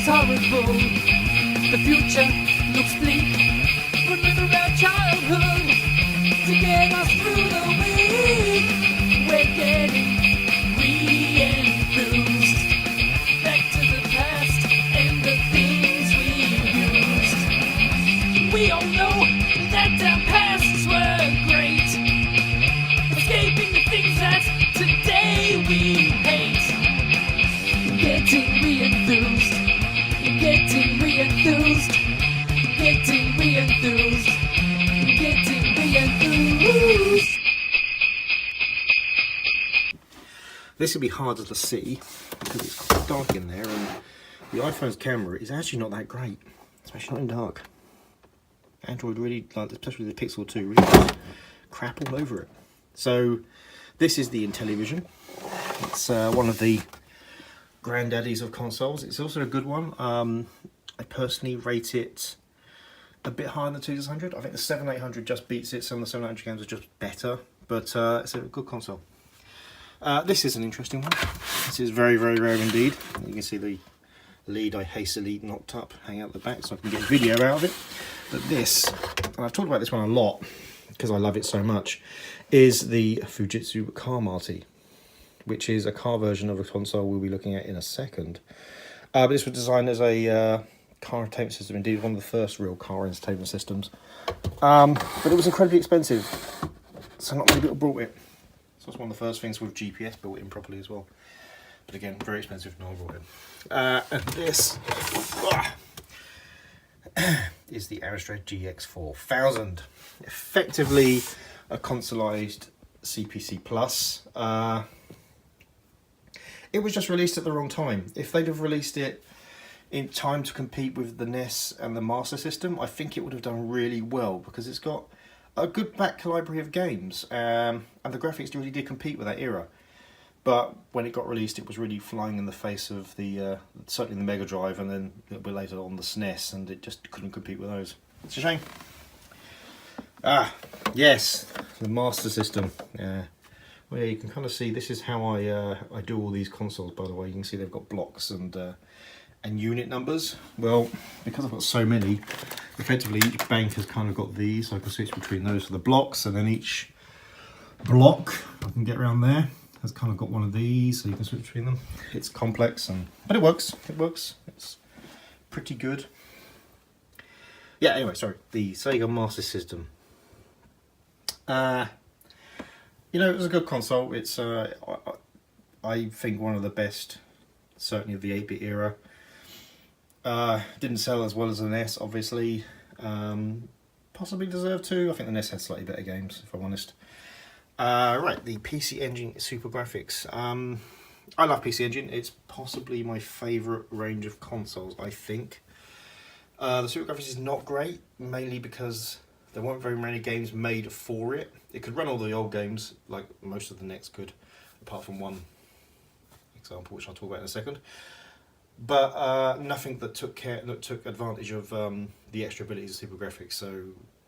horrible. The future looks bleak. Remember our childhood to get us through the week. We're getting re-enthused. Back to the past and the things we used. We all know that our pasts were great. Escaping the things that today we hate. Getting re-enthused. Getting re-enthused. Getting re-enthused. Getting re-enthused. This will be harder to see because it's quite dark in there, and the iPhone's camera is actually not that great, especially not in dark. Android really, like especially the Pixel 2, really does crap all over it. So this is the Intellivision. It's one of the granddaddies of consoles. It's also a good one. I personally rate it a bit higher than the 2600. I think the 7800 just beats it. Some of the 700 games are just better, but it's a good console. This is an interesting one. This is very, very rare indeed. You can see the lead I hastily knocked up hang out the back so I can get video out of it. But this, and I've talked about this one a lot because I love it so much, is the Fujitsu Car Marty, which is a car version of a console we'll be looking at in a second. But this was designed as a car entertainment system, indeed one of the first real car entertainment systems. But it was incredibly expensive, so not many people bought it. So it's one of the first things with GPS built in properly as well. But again, very expensive, no one bought it. And this is the Amstrad GX4000. Effectively a consoleized CPC Plus. It was just released at the wrong time. If they'd have released it in time to compete with the NES and the Master System, I think it would have done really well because it's got a good back library of games, and the graphics really did compete with that era. But when it got released, it was really flying in the face of the certainly the Mega Drive, and then a little bit later on the SNES, and it just couldn't compete with those. It's a shame. Ah, yes, the Master System. Well, yeah, you can kind of see this is how I do all these consoles. By the way, you can see they've got blocks and unit numbers. Well, because I've got so many, effectively each bank has kind of got these, so I can switch between those for the blocks, and then each block, I can get around there, has kind of got one of these, so you can switch between them. It's complex, but it works. It works. It's pretty good. Yeah. Anyway, sorry. The Sega Master System. You know, it was a good console. It's I think one of the best, certainly of the 8-bit era. Didn't sell as well as the NES, obviously. Possibly deserved to. I think the NES had slightly better games, if I'm honest. Right, the PC Engine Super Graphics. I love PC Engine. It's possibly my favourite range of consoles, I think. The Super Graphics is not great, mainly because there weren't very many games made for it. It could run all the old games, like most of the NES could, apart from one example, which I'll talk about in a second. But nothing that took advantage of the extra abilities of Super Graphics, so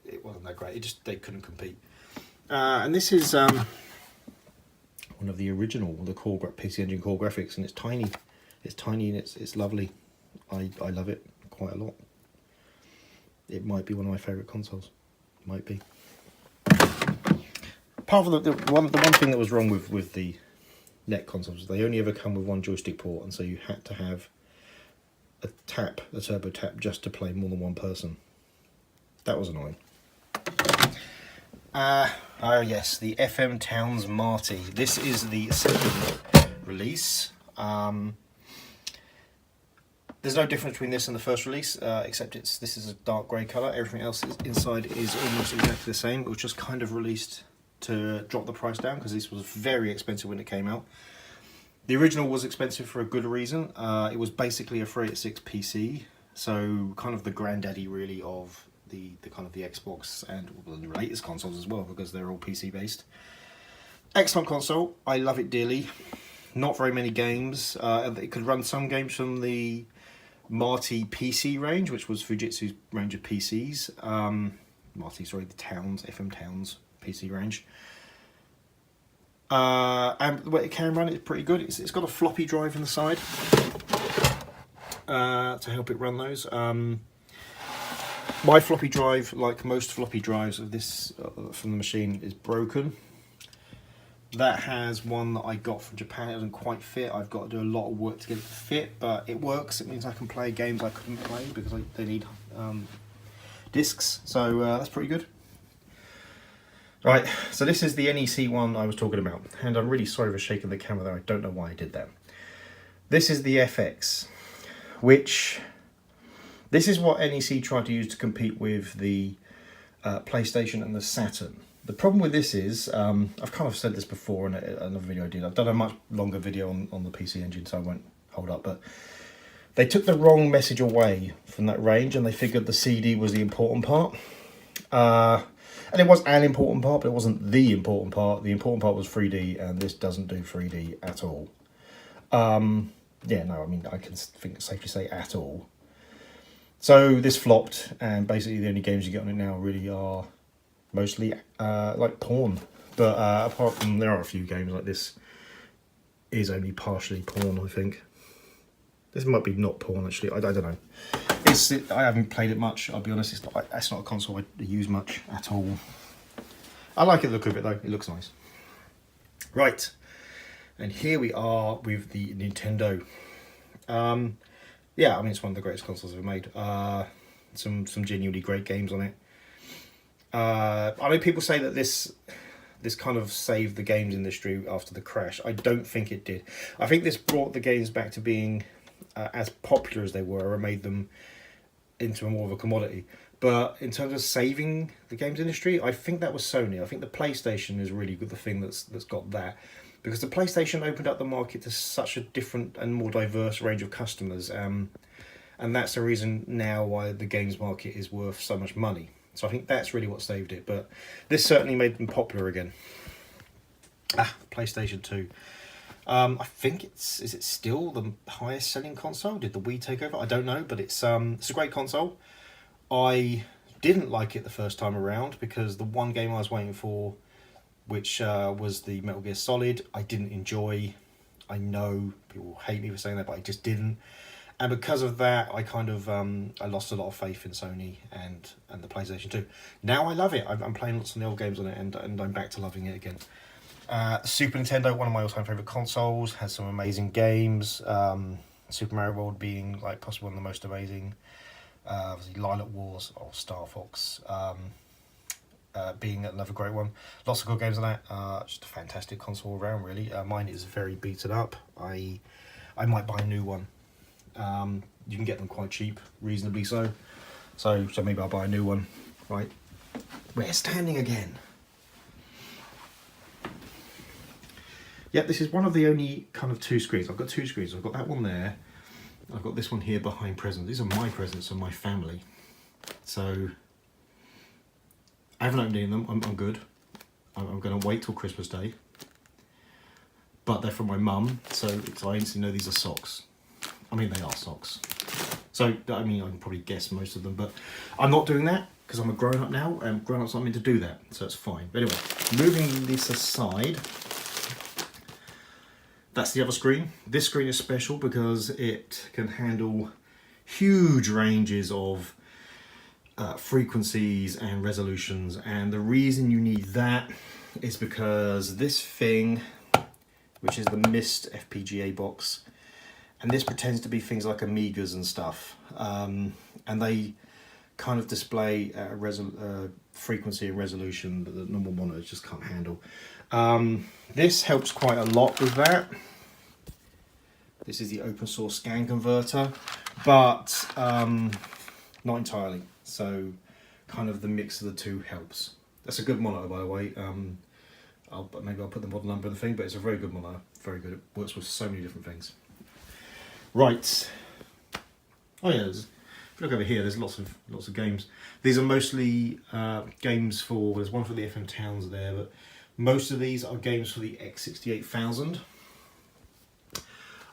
it wasn't that great. They couldn't compete. And this is one of the original, the core PC Engine core graphics, and it's tiny. It's tiny and it's lovely. I love it quite a lot. It might be one of my favourite consoles. Might be. Apart from the one thing that was wrong with the NEC consoles, they only ever come with one joystick port, and so you had to have a turbo tap, just to play more than one person. That was annoying. Oh yes, the FM Towns Marty. This is the second release. There's no difference between this and the first release, except this is a dark grey colour. Everything else inside is almost exactly the same. It was just kind of released to drop the price down because this was very expensive when it came out. The original was expensive for a good reason. It was basically a 386 PC, so kind of the granddaddy really of the kind of the Xbox and the latest consoles as well, because they're all PC based. Excellent console. I love it dearly. Not very many games. It could run some games from the Marty PC range, which was Fujitsu's range of PCs. The FM Towns PC range. And the way it can run, it's pretty good. It's got a floppy drive in the side. to help it run those. My floppy drive, like most floppy drives of this from the machine, is broken. That has one that I got from Japan. It doesn't quite fit. I've got to do a lot of work to get it to fit, but it works. It means I can play games I couldn't play because they need discs. So that's pretty good. Right, so this is the NEC one I was talking about, and I'm really sorry for shaking the camera there. I don't know why I did that. This is the FX, which this is what NEC tried to use to compete with the PlayStation and the Saturn. The problem with this is, I've kind of said this before in another video I did. I've done a much longer video on the PC Engine, so I won't hold up. But they took the wrong message away from that range, and they figured the CD was the important part. And it was an important part, but it wasn't the important part. The important part was 3D, and this doesn't do 3D at all. Yeah, no, I mean, I can safely say at all. So this flopped, and basically the only games you get on it now really are mostly like porn. But apart from, there are a few games like this is only partially porn, I think. This might be not porn, actually. I don't know. I haven't played it much, I'll be honest. It's not a console I use much at all. I like the look of it, though. It looks nice. Right. And here we are with the Nintendo. Yeah, I mean, it's one of the greatest consoles ever made. Some genuinely great games on it. I know people say that this kind of saved the games industry after the crash. I don't think it did. I think this brought the games back to being as popular as they were, and made them into more of a commodity. But in terms of saving the games industry, I think that was Sony. I think the PlayStation is really good, the thing that's got that. Because the PlayStation opened up the market to such a different and more diverse range of customers. And that's the reason now why the games market is worth so much money. So I think that's really what saved it. But this certainly made them popular again. PlayStation 2. I think is it still the highest selling console? Did the Wii take over? I don't know, but it's a great console. I didn't like it the first time around because the one game I was waiting for, which was the Metal Gear Solid, I didn't enjoy. I know people will hate me for saying that, but I just didn't. And because of that, I kind of I lost a lot of faith in Sony and the PlayStation 2. Now I love it. I'm playing lots of the old games on it, and I'm back to loving it again. Super Nintendo, one of my all-time favourite consoles, has some amazing games. Super Mario World being like possibly one of the most amazing. Obviously Lilac Wars or Star Fox being another great one. Lots of good games on that. Just a fantastic console around, really. Mine is very beaten up. I might buy a new one. You can get them quite cheap, reasonably so. So maybe I'll buy a new one. Right, we're standing again. Yep, this is one of the only kind of two screens. I've got two screens. I've got that one there. I've got this one here behind presents. These are my presents and my family. So I haven't opened any of them. I'm good. I'm going to wait till Christmas Day. But they're from my mum, so I instantly know these are socks. I mean, they are socks. So, I mean, I can probably guess most of them, but I'm not doing that because I'm a grown-up now, and grown-ups aren't meant to do that, so it's fine. But anyway, moving this aside, that's the other screen. This screen is special because it can handle huge ranges of frequencies and resolutions, and the reason you need that is because this thing, which is the Mist FPGA box, and this pretends to be things like Amigas and stuff, and they kind of display frequency and resolution that the normal monitors just can't handle. This helps quite a lot with that. This is the open source scan converter, but not entirely. So kind of the mix of the two helps. That's a good monitor, by the way. Maybe I'll put the model number in the thing, but it's a very good monitor. Very good. It works with so many different things. Right. Oh yeah. If you look over here, there's lots of games. These are mostly games for. There's one for the FM Towns there, but most of these are games for the X68000.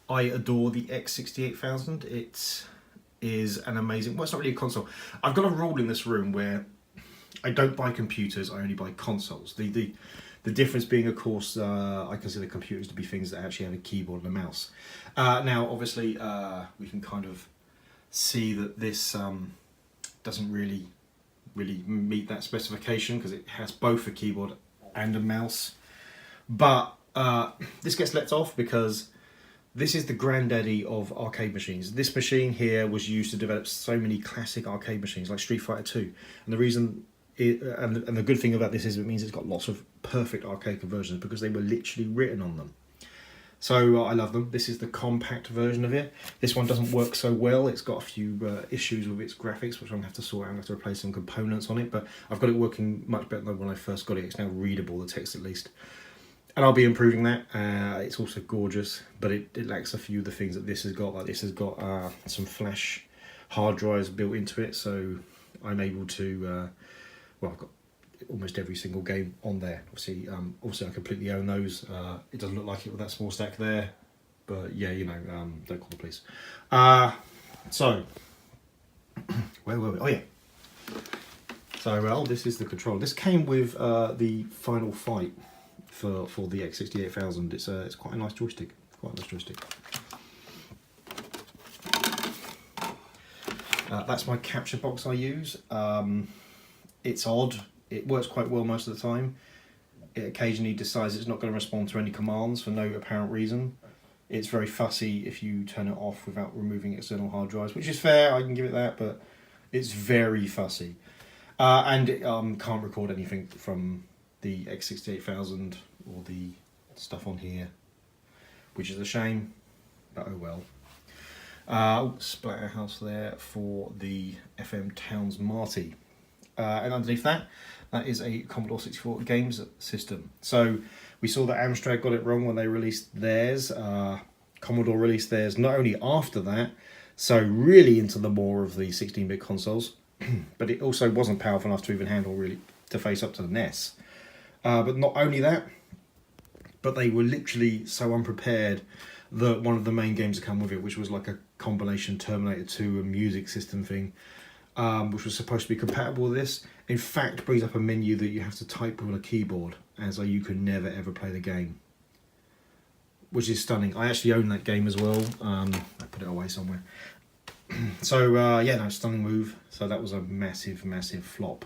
I adore the X68000. It is an amazing. Well, it's not really a console. I've got a rule in this room where I don't buy computers. I only buy consoles. The difference being, of course, I consider computers to be things that actually have a keyboard and a mouse. Now, obviously, we can kind of see that this doesn't really meet that specification because it has both a keyboard and a mouse. But this gets let off because this is the granddaddy of arcade machines. This machine here was used to develop so many classic arcade machines like Street Fighter 2. And the reason, and the good thing about this is it means it's got lots of perfect arcade conversions because they were literally written on them. So I love them. This is the compact version of it. This one doesn't work so well. It's got a few issues with its graphics, which I'm going to have to sort out. I'm going to have to replace some components on it, but I've got it working much better than when I first got it. It's now readable, the text at least. And I'll be improving that. It's also gorgeous, but it lacks a few of the things that this has got. Like this has got some flash hard drives built into it, so I'm able to, well, I've got almost every single game on there. Obviously, also I completely own those. It doesn't look like it with that small stack there, but yeah, you know, don't call the police. So, where were we? Oh yeah. So, well, this is the controller. This came with the Final Fight for the X68000. It's quite a nice joystick. That's my capture box I use. It's odd. It works quite well most of the time. It occasionally decides it's not going to respond to any commands for no apparent reason. It's very fussy if you turn it off without removing external hard drives, which is fair, I can give it that, but it's very fussy. And it can't record anything from the X68000 or the stuff on here, which is a shame, but oh well. Splatterhouse there for the FM Towns Marty. And underneath that is a Commodore 64 games system. So we saw that Amstrad got it wrong when they released theirs. Commodore released theirs not only after that, so really into the more of the 16-bit consoles, but it also wasn't powerful enough to even handle really to face up to the NES. But not only that, but they were literally so unprepared that one of the main games that come with it, which was like a combination Terminator 2 and music system thing, which was supposed to be compatible with this, in fact brings up a menu that you have to type on a keyboard, and so you can never ever play the game, which is stunning. I actually own that game as well. I put it away somewhere. So yeah, no, stunning move. So that was a massive flop.